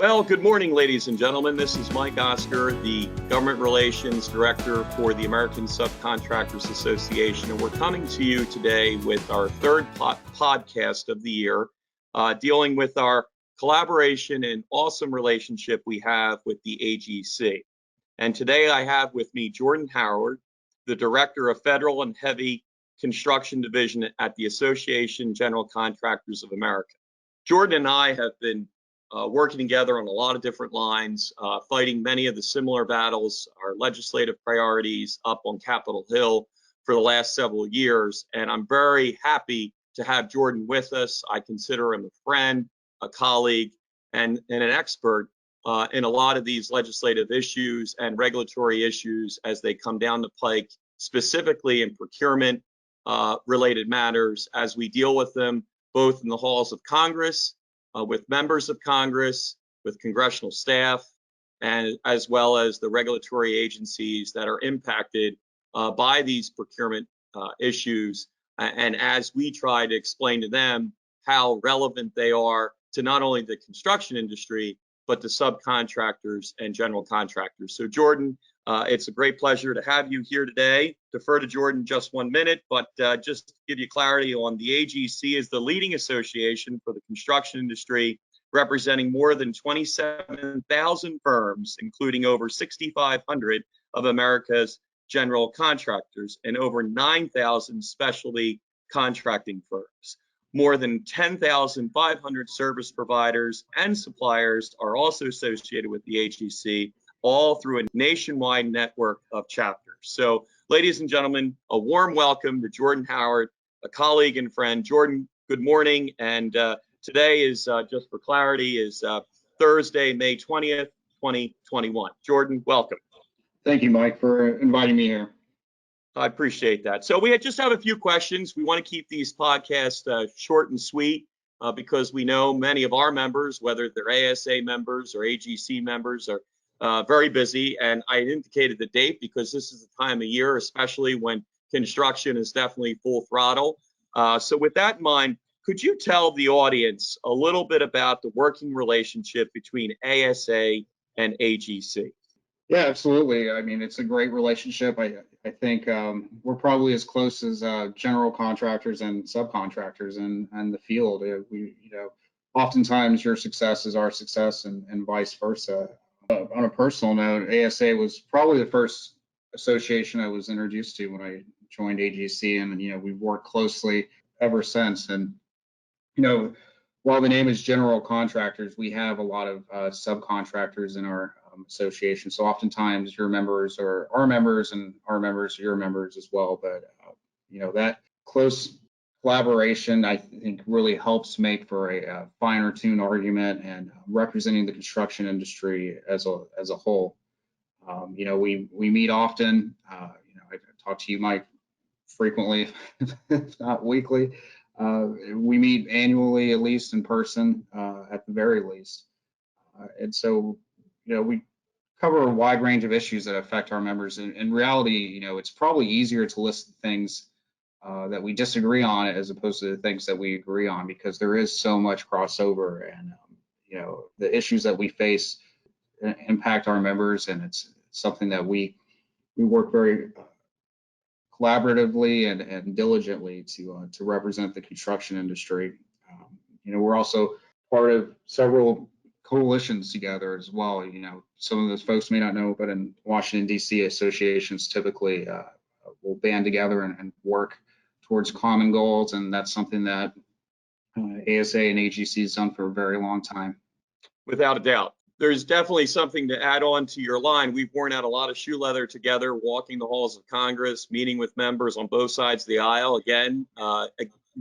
Well, good morning, ladies and gentlemen. This is Mike Oscar, the Government Relations Director for the American Subcontractors Association, and we're coming to you today with our third podcast of the year, dealing with our collaboration and awesome relationship we have with the AGC. And today I have with me Jordan Howard, the Director of Federal and Heavy Construction Division at the Association General Contractors of America. Jordan and I have been working together on a lot of different lines, fighting many of the similar battles, our legislative priorities up on Capitol Hill for the last several years. And I'm very happy to have Jordan with us. I consider him a friend, a colleague, and an expert in a lot of these legislative issues and regulatory issues as they come down the pike, specifically in procurement related matters, as we deal with them both in the halls of Congress, with members of Congress, with congressional staff, and as well as the regulatory agencies that are impacted by these procurement issues. And as we try to explain to them how relevant they are to not only the construction industry, but the subcontractors and general contractors. So Jordan, it's a great pleasure to have you here today. Defer to Jordan just 1 minute, but just to give you clarity on the AGC is the leading association for the construction industry, representing more than 27,000 firms, including over 6,500 of America's general contractors and over 9,000 specialty contracting firms. More than 10,500 service providers and suppliers are also associated with the AGC, all through a nationwide network of chapters. So, ladies and gentlemen, a warm welcome to Jordan Howard, a colleague and friend. Jordan, good morning. And today is, just for clarity, is Thursday, May 20th, 2021. Jordan, welcome. Thank you, Mike, for inviting me here. I appreciate that. So we just have a few questions. We want to keep these podcasts short and sweet because we know many of our members, whether they're ASA members or AGC members, are very busy. And I indicated the date because this is the time of year, especially when construction is definitely full throttle. So with that in mind, could you tell the audience a little bit about the working relationship between ASA and AGC? Yeah, absolutely. I mean, it's a great relationship. I think we're probably as close as general contractors and subcontractors in the field. Oftentimes your success is our success and vice versa. On a personal note, ASA was probably the first association I was introduced to when I joined AGC, and we've worked closely ever since. And while the name is general contractors, we have a lot of subcontractors in our association. So oftentimes your members are our members and our members are your members as well. But that close collaboration, I think, really helps make for a finer tuned argument and representing the construction industry as a whole. We meet often. I talk to you, Mike, frequently, if not weekly. We meet annually, at least in person, at the very least. And so, we cover a wide range of issues that affect our members. In reality, it's probably easier to list the things that we disagree on as opposed to the things that we agree on, because there is so much crossover, and the issues that we face impact our members, and it's something that we work very collaboratively and diligently to represent the construction industry. We're also part of several coalitions together as well. Some of those folks may not know, but in Washington, D.C., associations typically will band together and work towards common goals, and that's something that ASA and AGC has done for a very long time. Without a doubt. There's definitely something to add on to your line. We've worn out a lot of shoe leather together, walking the halls of Congress, meeting with members on both sides of the aisle, again,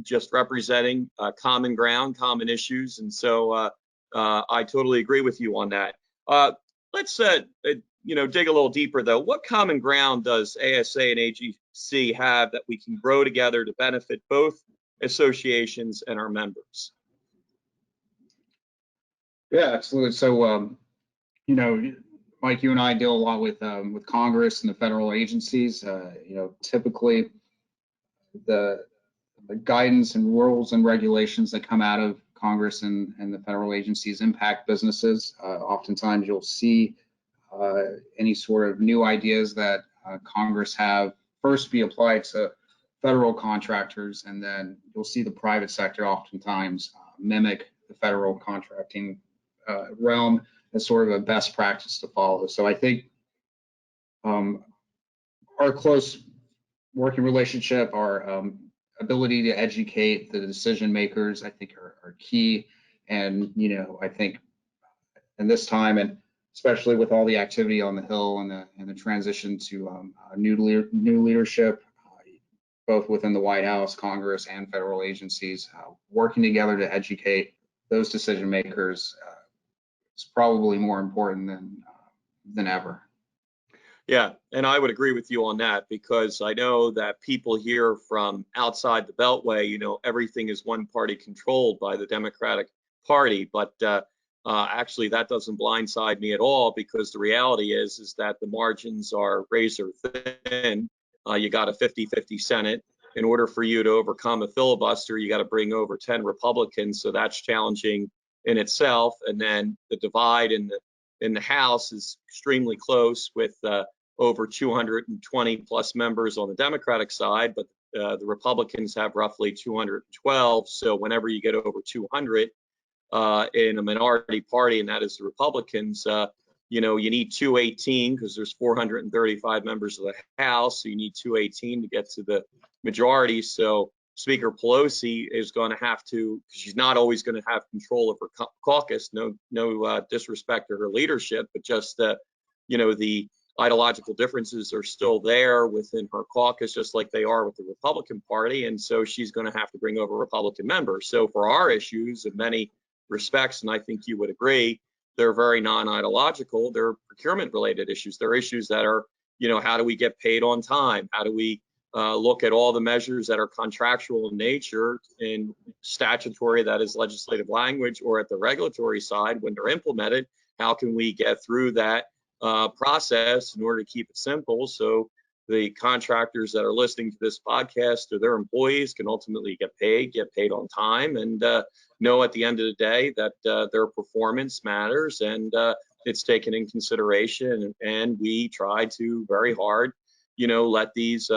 just representing common ground, common issues. And so I totally agree with you on that. Let's dig a little deeper, though. What common ground does ASA and AGC have that we can grow together to benefit both associations and our members? Yeah, absolutely. So, Mike, you and I deal a lot with Congress and the federal agencies. Typically the guidance and rules and regulations that come out of Congress and the federal agencies impact businesses. Oftentimes you'll see any sort of new ideas that Congress have first be applied to federal contractors, and then you'll see the private sector oftentimes mimic the federal contracting realm as sort of a best practice to follow. So I think our close working relationship, our ability to educate the decision makers, I think are key. And, I think in this time, and especially with all the activity on the Hill and the transition to new leadership, both within the White House, Congress, and federal agencies, working together to educate those decision makers is probably more important than ever. Yeah, and I would agree with you on that, because I know that people hear from outside the Beltway, everything is one party controlled by the Democratic Party, but actually that doesn't blindside me at all, because the reality is that the margins are razor thin. You got a 50-50 Senate. In order for you to overcome a filibuster, you got to bring over 10 Republicans, so that's challenging in itself. And then the divide in the House is extremely close, with over 220 plus members on the Democratic side, but the Republicans have roughly 212. So whenever you get over 200 in a minority party, and that is the Republicans, you need 218, because there's 435 members of the House, so you need 218 to get to the majority. So Speaker Pelosi is going to have to, because she's not always going to have control of her caucus, no disrespect to her leadership, but just the ideological differences are still there within her caucus, just like they are with the Republican Party. And so she's going to have to bring over Republican members. So for our issues, in many respects, and I think you would agree, they're very non-ideological. They're procurement related issues. They're issues that are, how do we get paid on time? How do we look at all the measures that are contractual in nature, in statutory, that is legislative language, or at the regulatory side when they're implemented? How can we get through that process in order to keep it simple, so the contractors that are listening to this podcast or their employees can ultimately get paid on time, and know at the end of the day that their performance matters, and it's taken in consideration. And we try to very hard, let these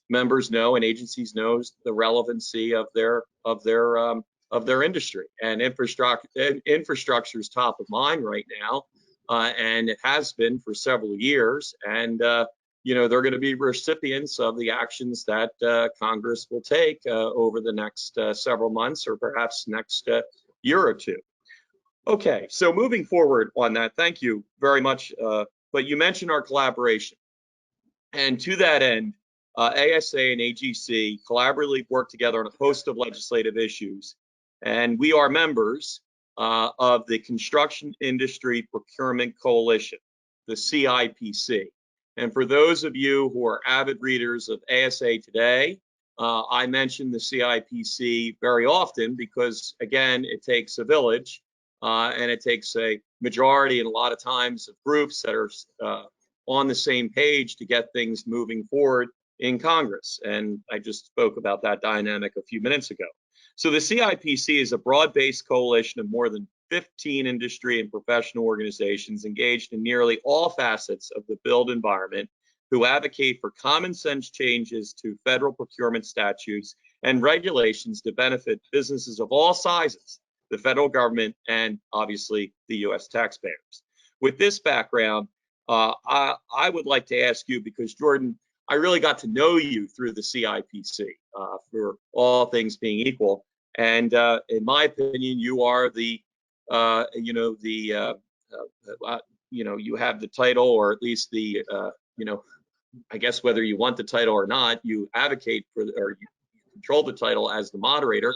members know and agencies know the relevancy of their industry. And infrastructure is top of mind right now. And it has been for several years, and they're going to be recipients of the actions that Congress will take over the next several months, or perhaps next year or two. Okay, so moving forward on that, thank you very much. But you mentioned our collaboration, and to that end, ASA and AGC collaboratively work together on a host of legislative issues, and we are members of the Construction Industry Procurement Coalition, the CIPC. And for those of you who are avid readers of ASA Today, I mention the CIPC very often because, again, it takes a village and it takes a majority, and a lot of times, of groups that are on the same page to get things moving forward in Congress. And I just spoke about that dynamic a few minutes ago. So the CIPC is a broad-based coalition of more than 15 industry and professional organizations engaged in nearly all facets of the built environment, who advocate for common sense changes to federal procurement statutes and regulations to benefit businesses of all sizes, the federal government, and obviously the U.S. taxpayers. With this background, I would like to ask you, because Jordan, I really got to know you through the CIPC, for all things being equal. And in my opinion, you are you have the title, or at least the, I guess whether you want the title or not, you advocate for, or you control the title as the moderator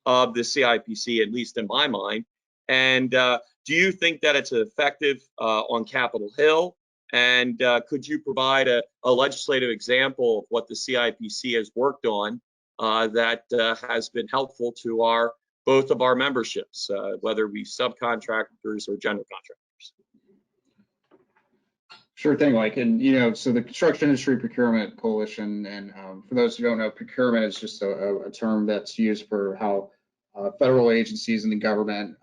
of the CIPC, at least in my mind. And do you think that it's effective on Capitol Hill? And could you provide a legislative example of what the CIPC has worked on that has been helpful to both of our memberships, whether we subcontractors or general contractors? Sure thing, Mike. And so the Construction Industry Procurement Coalition, and for those who don't know, procurement is just a term that's used for how federal agencies in the government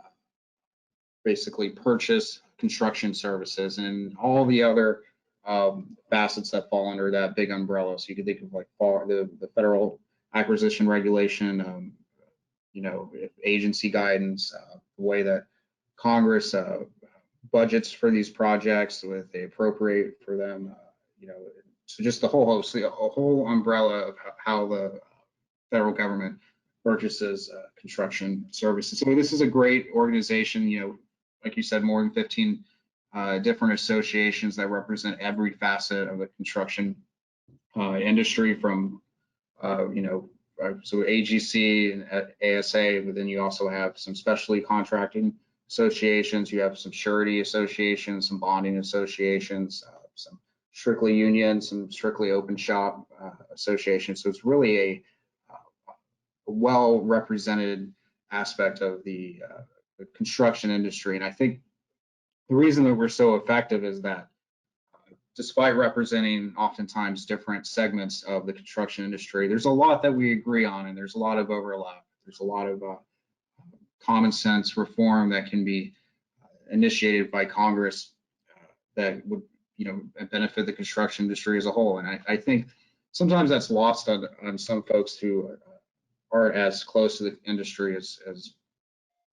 basically purchase construction services and all the other facets that fall under that big umbrella. So you can think of like the federal acquisition regulation, agency guidance, the way that Congress budgets for these projects, with they appropriate for them, so just the whole host, a whole umbrella of how the federal government purchases construction services. So this is a great organization, like you said, more than 15 different associations that represent every facet of the construction industry, from so AGC and ASA, but then you also have some specialty contracting associations, you have some surety associations, some bonding associations, some strictly union, some strictly open shop associations. So it's really a well represented aspect of the construction industry. And I think the reason that we're so effective is that despite representing oftentimes different segments of the construction industry, there's a lot that we agree on, and there's a lot of overlap. There's a lot of common sense reform that can be initiated by Congress that would, benefit the construction industry as a whole. And I think sometimes that's lost on some folks who aren't as close to the industry as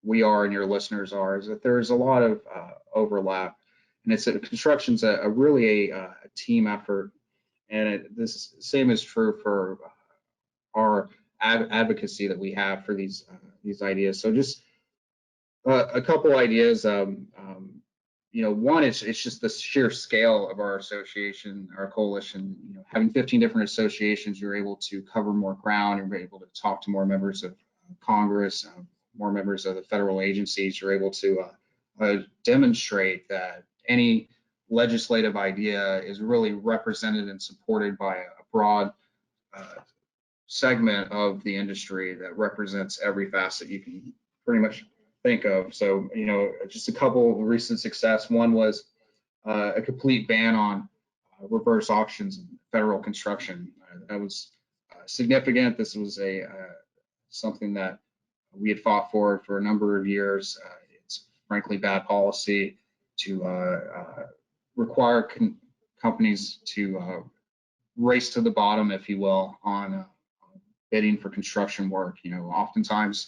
we are and your listeners are, is that there's a lot of overlap. And construction's really a team effort, and this same is true for our advocacy that we have for these ideas. So just a couple ideas. One, it's just the sheer scale of our association, our coalition. Having 15 different associations, you're able to cover more ground. You're able to talk to more members of Congress, more members of the federal agencies. You're able to demonstrate that any legislative idea is really represented and supported by a broad segment of the industry that represents every facet you can pretty much think of. So, just a couple of recent success. One was a complete ban on reverse auctions in federal construction. That was significant. This was something that we had fought for a number of years. It's frankly bad policy to require companies to race to the bottom, if you will, on bidding for construction work. Oftentimes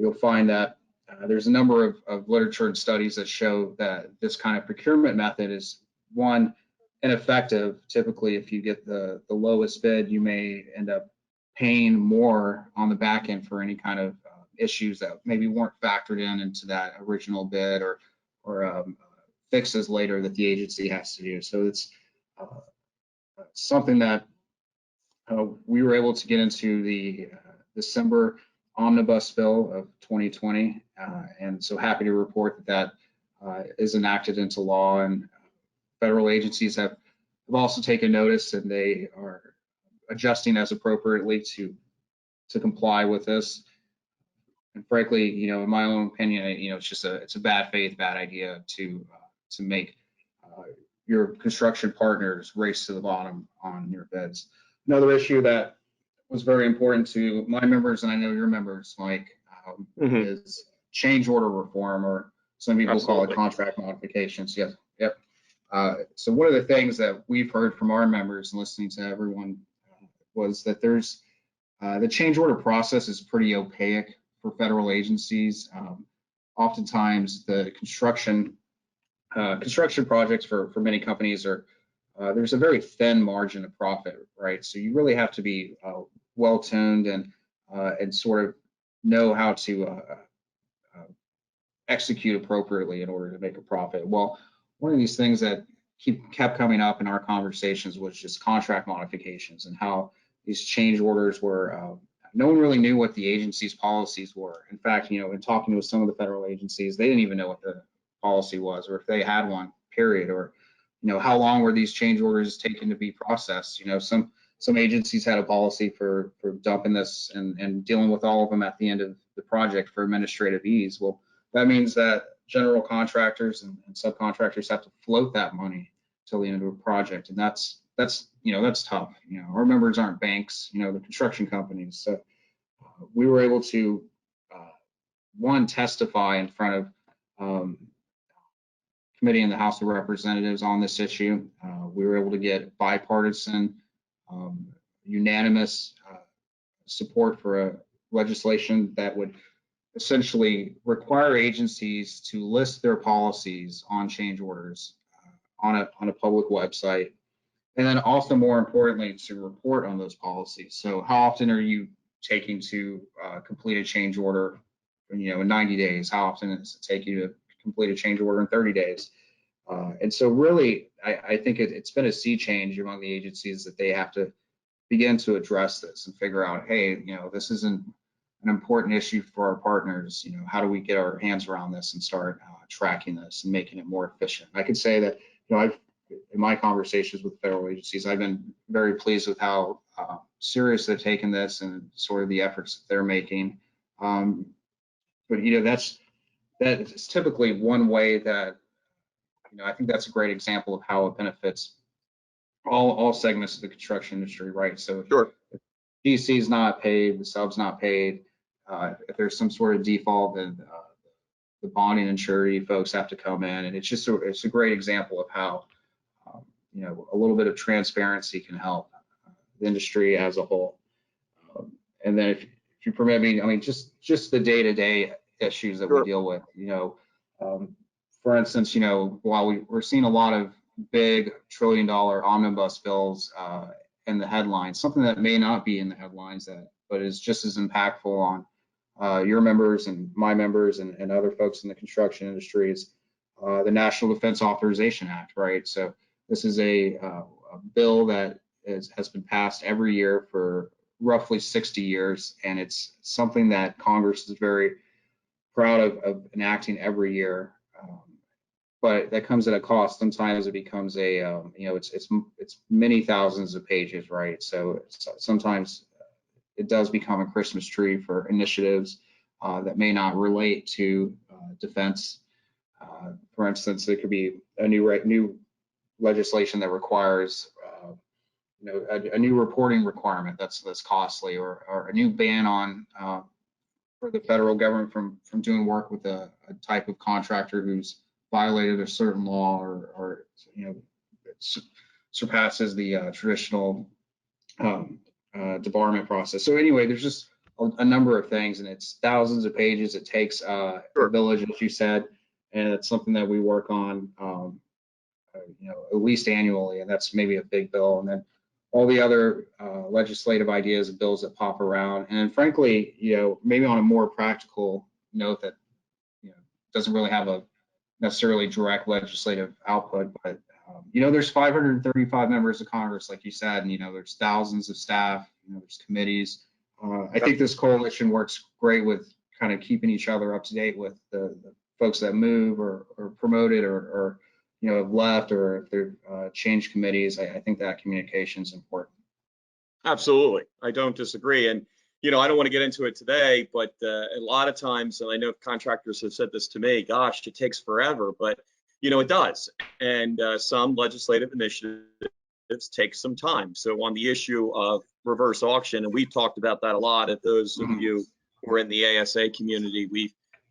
you'll find that there's a number of literature and studies that show that this kind of procurement method is, one, ineffective. Typically, if you get the lowest bid, you may end up paying more on the back end for any kind of issues that maybe weren't factored into that original bid, or fixes later that the agency has to do. So it's something that we were able to get into the December omnibus bill of 2020, and so happy to report that is enacted into law, and federal agencies have also taken notice, and they are adjusting as appropriately to comply with this. And frankly, in my own opinion, it's a bad faith, bad idea to make your construction partners race to the bottom on your bids. Another issue that was very important to my members, and I know your members, Mike, is change order reform, or some people call it contract modifications. Yes, yep. So one of the things that we've heard from our members and listening to everyone was that there's the change order process is pretty opaque for federal agencies. Oftentimes the construction projects for many companies are, there's a very thin margin of profit, right? So you really have to be well-tuned and sort of know how to execute appropriately in order to make a profit. Well, one of these things that kept coming up in our conversations was just contract modifications, and how these change orders were, no one really knew what the agency's policies were. In fact, in talking with some of the federal agencies, they didn't even know what the policy was, or if they had one, period, or how long were these change orders taking to be processed. Some agencies had a policy for dumping this and dealing with all of them at the end of the project for administrative ease. Well, that means that general contractors and subcontractors have to float that money till the end of a project, and that's tough. Our members aren't banks, the construction companies. So we were able to one, testify in front of committee in the House of Representatives on this issue. We were able to get bipartisan, unanimous support for a legislation that would essentially require agencies to list their policies on change orders on a public website, and then also, more importantly, to report on those policies. So how often are you taking to complete a change order, in 90 days? How often does it take you to complete a change order in 30 days? And so really, I think it's been a sea change among the agencies that they have to begin to address this and figure out, hey, this isn't an important issue for our partners. How do we get our hands around this and start tracking this and making it more efficient? I could say that, in my conversations with federal agencies, I've been very pleased with how serious they've taken this and sort of the efforts that they're making. But that is typically one way that, I think that's a great example of how it benefits all segments of the construction industry, right? So Sure. if GC is not paid, the sub's not paid, if there's some sort of default, then the bonding and surety folks have to come in, and it's a great example of how a little bit of transparency can help the industry as a whole. And then if you permit me, just the day-to-day issues that we deal with, for instance, while we're seeing a lot of big trillion-dollar omnibus bills in the headlines, something that may not be in the headlines but is just as impactful on your members and my members and other folks in the construction industries, the National Defense Authorization Act, right? So this is a bill that has been passed every year for roughly 60 years, and it's something that Congress is very proud of enacting every year. But that comes at a cost. Sometimes it becomes it's many thousands of pages, right? So sometimes it does become a Christmas tree for initiatives that may not relate to defense. For instance, it could be a new legislation that requires a new reporting requirement that's costly, or a new ban on for the federal government from doing work with a type of contractor who's violated a certain law or surpasses the traditional debarment process. So anyway, there's just a number of things, and it's thousands of pages. It takes a village, as you said, and it's something that we work on at least annually, and that's maybe a big bill. And then all the other legislative ideas and bills that pop around. And frankly, maybe on a more practical note that doesn't really have a necessarily direct legislative output, but there's 535 members of Congress, like you said, and there's thousands of staff, there's committees. I think this coalition works great with kind of keeping each other up to date with the folks that move or promoted or have left, or if they're changed committees. I think that communication is important. Absolutely. I don't disagree. And, I don't want to get into it today, but a lot of times, and I know contractors have said this to me, gosh, it takes forever, but, it does. And some legislative initiatives take some time. So on the issue of reverse auction, and we've talked about that a lot, at those of you who are in the ASA community,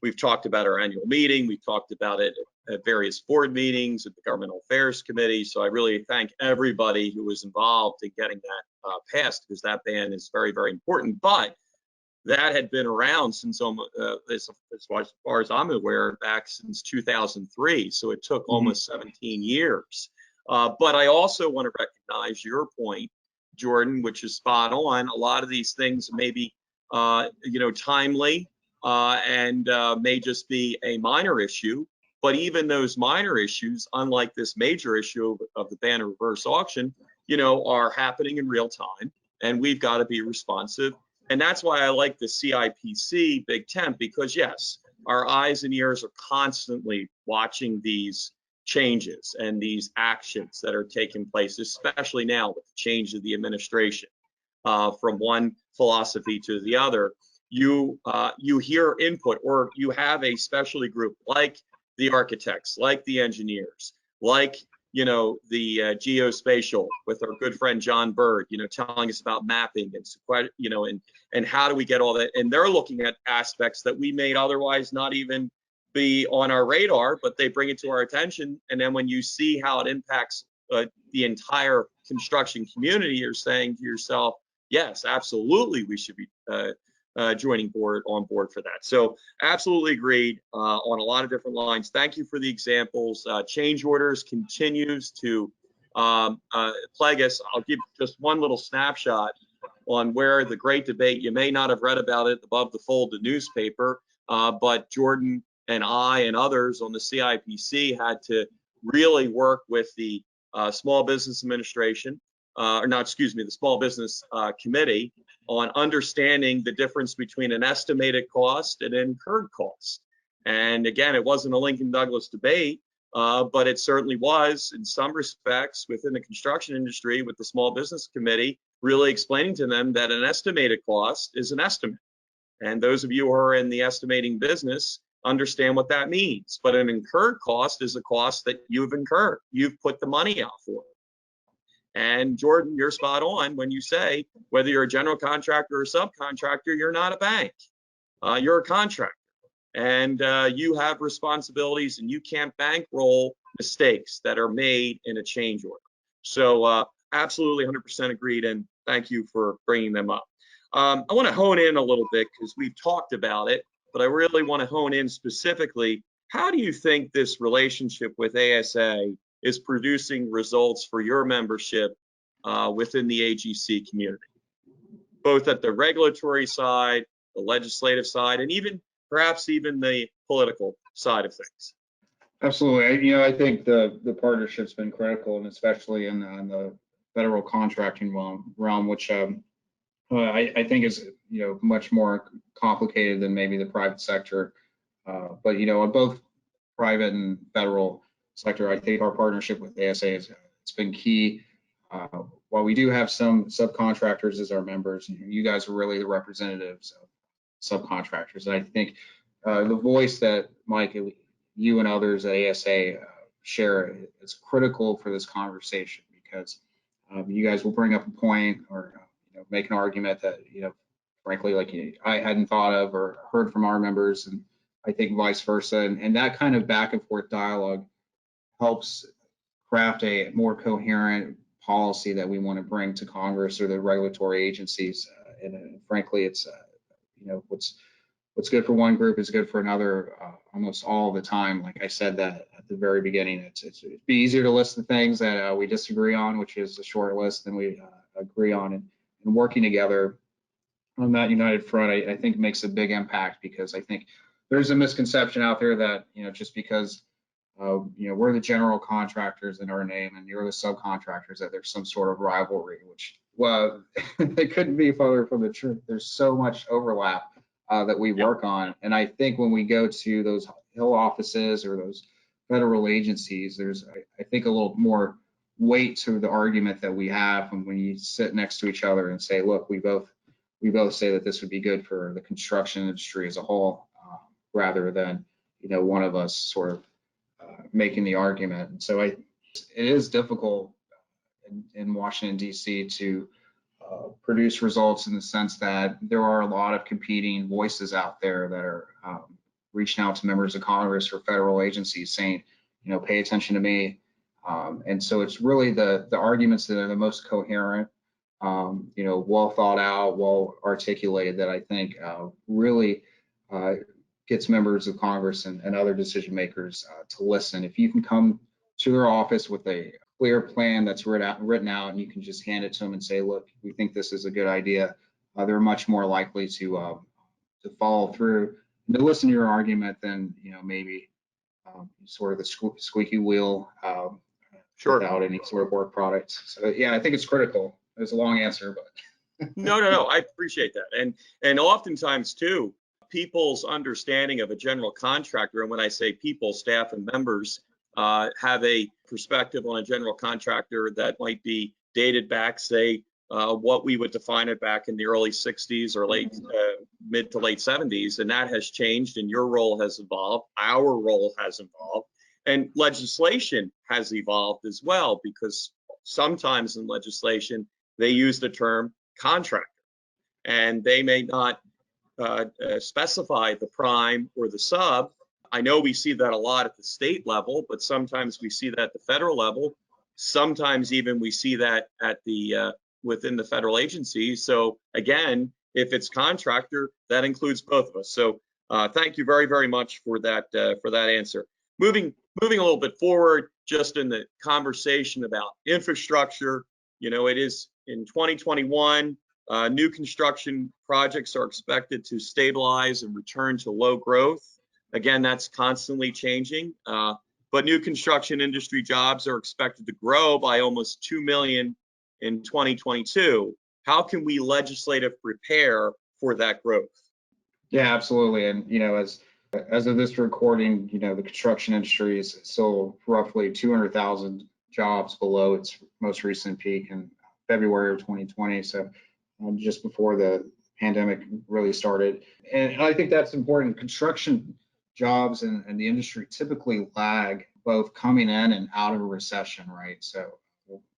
we've talked about our annual meeting, we've talked about it at various board meetings, at the Governmental Affairs Committee. So I really thank everybody who was involved in getting that passed, because that ban is very, very important. But that had been around since as far as I'm aware, back since 2003. So it took almost 17 years. But I also want to recognize your point, Jordan, which is spot on. A lot of these things may be, timely and may just be a minor issue. But even those minor issues, unlike this major issue of the ban of reverse auction, are happening in real time, and we've got to be responsive. And that's why I like the CIPC Big Tent, because yes, our eyes and ears are constantly watching these changes and these actions that are taking place, especially now with the change of the administration from one philosophy to the other. You hear input, or you have a specialty group like the architects, like the engineers, like the geospatial with our good friend John Bird, telling us about mapping and, and how do we get all that. And they're looking at aspects that we may otherwise not even be on our radar, but they bring it to our attention. And then when you see how it impacts the entire construction community, you're saying to yourself, yes, absolutely, we should be joining on board for that. So absolutely agreed on a lot of different lines. Thank you for the examples. Change orders continues to plague us. I'll give just one little snapshot on where the great debate, you may not have read about it above the fold of newspaper, but Jordan and I and others on the CIPC had to really work with the Small Business Administration, the Small Business Committee, on understanding the difference between an estimated cost and an incurred cost. And again, it wasn't a Lincoln Douglas debate, but it certainly was in some respects within the construction industry with the Small Business Committee, really explaining to them that an estimated cost is an estimate. And those of you who are in the estimating business understand what that means. But an incurred cost is a cost that you've incurred. You've put the money out for it. And Jordan, you're spot on when you say whether you're a general contractor or subcontractor, you're not a bank. You're a contractor. And you have responsibilities, and you can't bankroll mistakes that are made in a change order. So absolutely 100% agreed, and thank you for bringing them up. I want to hone in a little bit because we've talked about it, but I really want to hone in specifically. How do you think this relationship with ASA is producing results for your membership within the AGC community, both at the regulatory side, the legislative side, and perhaps even the political side of things? Absolutely. I think the partnership's been critical, and especially in the federal contracting realm, which I think is much more complicated than maybe the private sector. But on both private and federal sector, I think our partnership with ASA it's been key. While we do have some subcontractors as our members, you guys are really the representatives of subcontractors. And I think the voice that Mike, you and others at ASA share is critical for this conversation, because you guys will bring up a point or make an argument that frankly, like I hadn't thought of or heard from our members, and I think vice versa. And that kind of back and forth dialogue helps craft a more coherent policy that we want to bring to Congress or the regulatory agencies. And frankly, it's what's good for one group is good for another almost all the time. Like I said that at the very beginning, it'd be easier to list the things that we disagree on, which is a short list, than we agree on. And working together on that united front, I think makes a big impact, because I think there's a misconception out there that just because we're the general contractors in our name and you're the subcontractors, that there's some sort of rivalry, which, well, it couldn't be further from the truth. There's so much overlap that we work on. And I think when we go to those Hill offices or those federal agencies, there's, I think, a little more weight to the argument that we have. And when you sit next to each other and say, look, we both say that this would be good for the construction industry as a whole, rather than one of us sort of making the argument. And so it is difficult in Washington, D.C. to produce results, in the sense that there are a lot of competing voices out there that are reaching out to members of Congress or federal agencies saying, pay attention to me. And so it's really the arguments that are the most coherent, well thought out, well articulated, that I think really gets members of Congress and other decision makers to listen. If you can come to their office with a clear plan that's written out, and you can just hand it to them and say, look, we think this is a good idea, they're much more likely to follow through and to listen to your argument than maybe sort of the squeaky wheel Sure. without any sort of work product. So yeah, I think it's critical. It's a long answer, but no, I appreciate that. And oftentimes too, people's understanding of a general contractor, and when I say people, staff and members, have a perspective on a general contractor that might be dated back, say, what we would define it back in the early 60s or mid to late 70s, and that has changed, and your role has evolved, our role has evolved, and legislation has evolved as well, because sometimes in legislation they use the term contractor, and they may not specify the prime or the sub. I know we see that a lot at the state level, but sometimes we see that at the federal level. Sometimes even we see that at the within the federal agency. So again, if it's contractor, that includes both of us. So thank you very, very much for that answer. Moving a little bit forward, just in the conversation about infrastructure, it is in 2021, new construction projects are expected to stabilize and return to low growth. Again, that's constantly changing, but new construction industry jobs are expected to grow by almost 2 million in 2022. How can we legislatively prepare for that growth? Yeah, absolutely. And, as of this recording, the construction industry is still roughly 200,000 jobs below its most recent peak in February of 2020. So just before the pandemic really started. And I think that's important. Construction jobs and the industry typically lag both coming in and out of a recession, right? So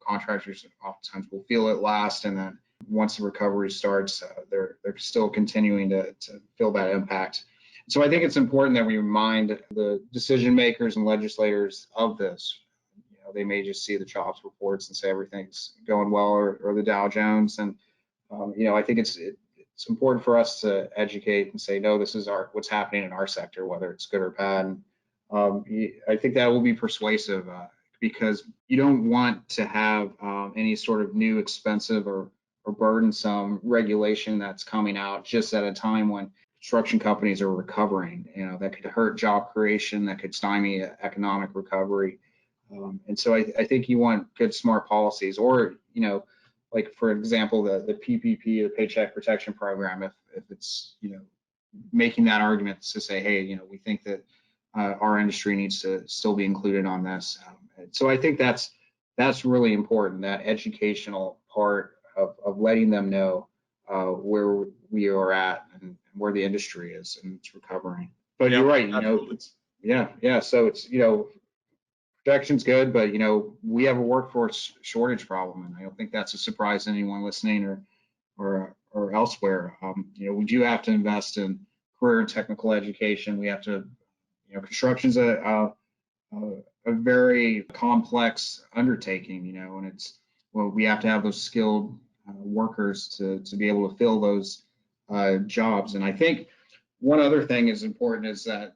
contractors oftentimes will feel it last, and then once the recovery starts, they're still continuing to feel that impact. So I think it's important that we remind the decision makers and legislators of this. They may just see the jobs reports and say everything's going well, or the Dow Jones. And I think it's important for us to educate and say, no, this is what's happening in our sector, whether it's good or bad. And I think that will be persuasive, because you don't want to have any sort of new expensive or burdensome regulation that's coming out just at a time when construction companies are recovering. That could hurt job creation, that could stymie economic recovery. And so I think you want good, smart policies, or, like, for example, the PPP, the Paycheck Protection Program, if it's, making that argument to say, hey, we think that our industry needs to still be included on this. So I think that's really important, that educational part of letting them know where we are at and where the industry is and it's recovering. But you're right, so it's, projection's good, but we have a workforce shortage problem, and I don't think that's a surprise to anyone listening or elsewhere. We do have to invest in career and technical education. We have to, construction's a very complex undertaking, and we have to have those skilled workers to be able to fill those jobs. And I think one other thing is important is that,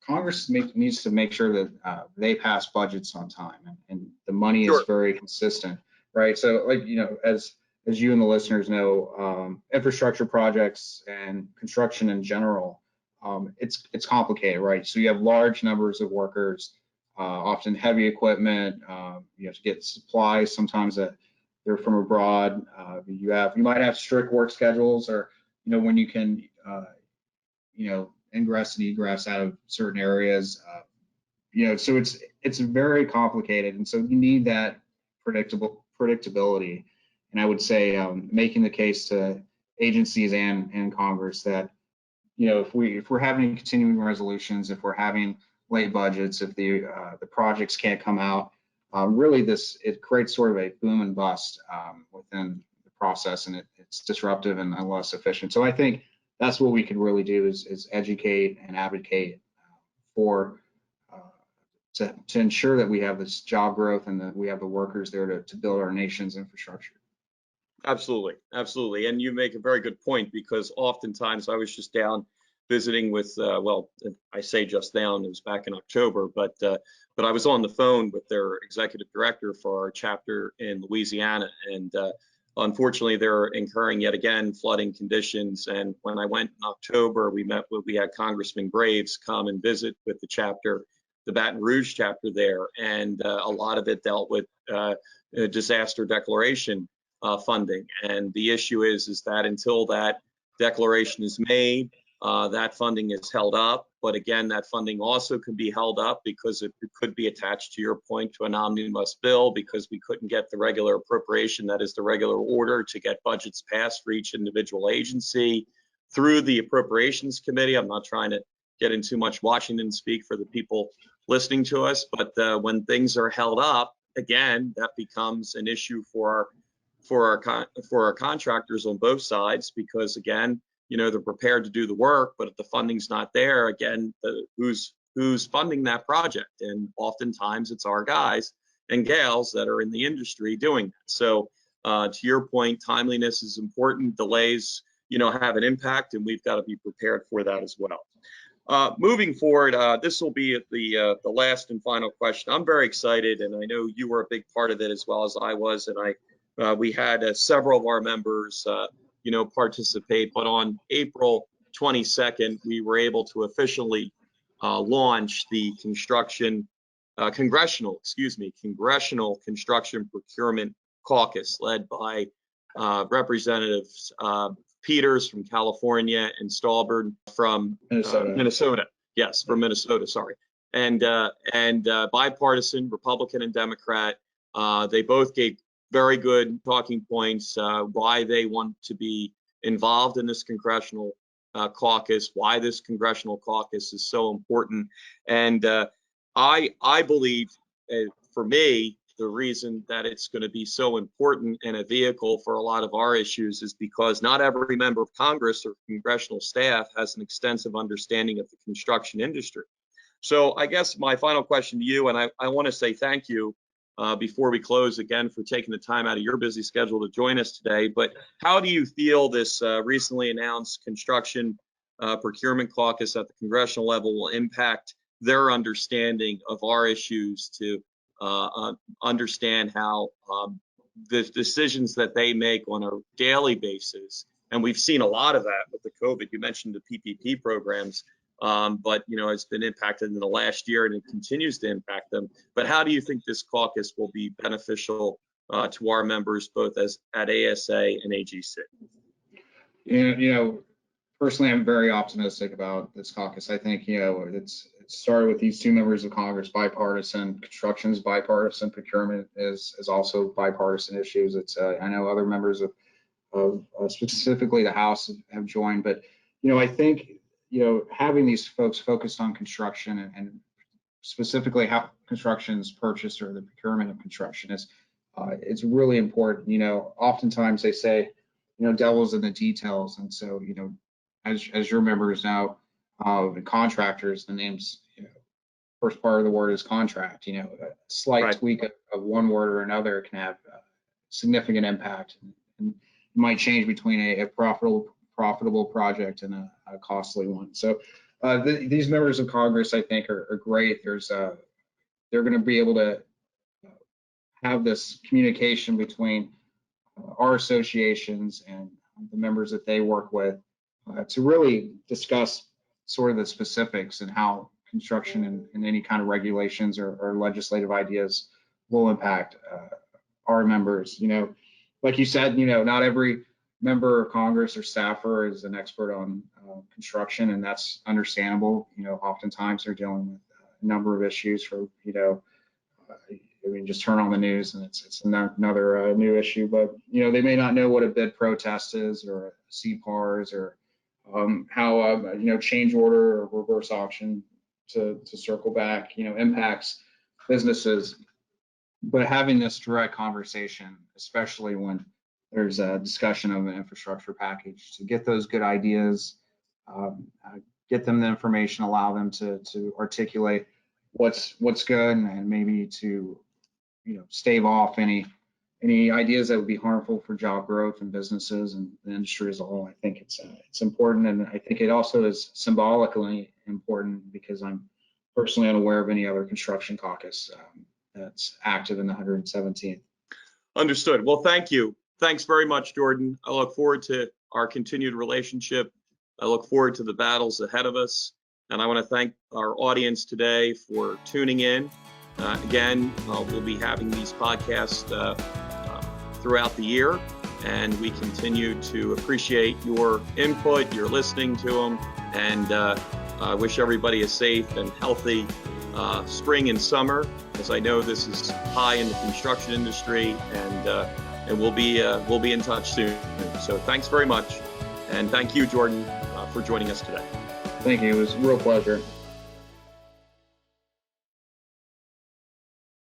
Congress needs to make sure that they pass budgets on time, and the money is very consistent, right? So, like, as you and the listeners know, infrastructure projects and construction in general, it's complicated, right? So you have large numbers of workers, often heavy equipment. You have to get supplies. Sometimes they're from abroad. You might have strict work schedules, or when you can ingress and egress out of certain areas. So it's very complicated, and so you need that predictability. And I would say making the case to agencies and Congress that if we're having continuing resolutions, if we're having late budgets, if the projects can't come out, really it creates sort of a boom and bust within the process, and it's disruptive and less efficient. So I think that's what we can really do is educate and advocate for to ensure that we have this job growth and that we have the workers there to build our nation's infrastructure. Absolutely, absolutely. And you make a very good point, because oftentimes I was just down visiting with, I say just down, it was back in October, but I was on the phone with their executive director for our chapter in Louisiana, and unfortunately, they're incurring yet again flooding conditions. And when I went in October, we had Congressman Graves come and visit with the chapter, the Baton Rouge chapter there, and a lot of it dealt with disaster declaration funding. And the issue is that until that declaration is made, that funding is held up. But again, that funding also can be held up because it could be attached, to your point, to an omnibus bill, because we couldn't get the regular appropriation, that is the regular order, to get budgets passed for each individual agency through the Appropriations Committee. I'm not trying to get into much Washington speak for the people listening to us. But when things are held up, again, that becomes an issue for our contractors on both sides, because again, they're prepared to do the work, but if the funding's not there, again, who's funding that project? And oftentimes it's our guys and gals that are in the industry doing that. So to your point, timeliness is important. Delays, have an impact, and we've got to be prepared for that as well. Moving forward, this will be the last and final question. I'm very excited, and I know you were a big part of it as well as I was, and we had several of our members, participate. But on April 22nd, we were able to officially launch the Congressional Construction Procurement Caucus, led by Representatives Peters from California and Stolberg from Minnesota. Yes, from Minnesota, sorry. And bipartisan, Republican and Democrat. They both gave very good talking points, why they want to be involved in this congressional caucus, why this congressional caucus is so important. And I believe, for me, the reason that it's going to be so important and a vehicle for a lot of our issues is because not every member of Congress or congressional staff has an extensive understanding of the construction industry. So I guess my final question to you, and I want to say thank you before we close again for taking the time out of your busy schedule to join us today. But how do you feel this recently announced Construction Procurement Caucus at the congressional level will impact their understanding of our issues, to understand how the decisions that they make on a daily basis, and we've seen a lot of that with the COVID. You mentioned the PPP programs, but it's been impacted in the last year, and it continues to impact them. But how do you think this caucus will be beneficial to our members, both at ASA and AGC? Personally, I'm very optimistic about this caucus. I think it started with these two members of Congress, bipartisan. Construction is bipartisan. Procurement is also bipartisan issues. I know other members of specifically the House have joined, but I think having these folks focused on construction and specifically how construction is purchased, or the procurement of construction, is it's really important. Oftentimes they say devil's in the details, and so as your members know, the contractors, the name's first part of the word is contract. A slight Right. tweak of one word or another can have significant impact, and it might change between a profitable project and a costly one. So these members of Congress, I think, are great. They're going to be able to have this communication between our associations and the members that they work with to really discuss sort of the specifics and how construction and any kind of regulations or legislative ideas will impact our members. Like you said, not every member of Congress or staffer is an expert on construction, and that's understandable. Oftentimes they're dealing with a number of issues just turn on the news and it's another new issue, but they may not know what a bid protest is, or a CPARS, or how change order or reverse auction, to circle back, impacts businesses. But having this direct conversation, especially when there's a discussion of an infrastructure package, to get those good ideas, get them the information, allow them to articulate what's good, and maybe to stave off any ideas that would be harmful for job growth and businesses and the industry as a whole. I think it's important, and I think it also is symbolically important, because I'm personally unaware of any other construction caucus that's active in the 117th. Understood. Well, thank you. Thanks very much, Jordan. I look forward to our continued relationship. I look forward to the battles ahead of us. And I want to thank our audience today for tuning in. Again, we'll be having these podcasts throughout the year, and we continue to appreciate your input, your listening to them, and I wish everybody a safe and healthy spring and summer, as I know this is high in the construction industry, and we'll be in touch soon. So thanks very much, and thank you, Jordan, for joining us today. Thank you. It was a real pleasure.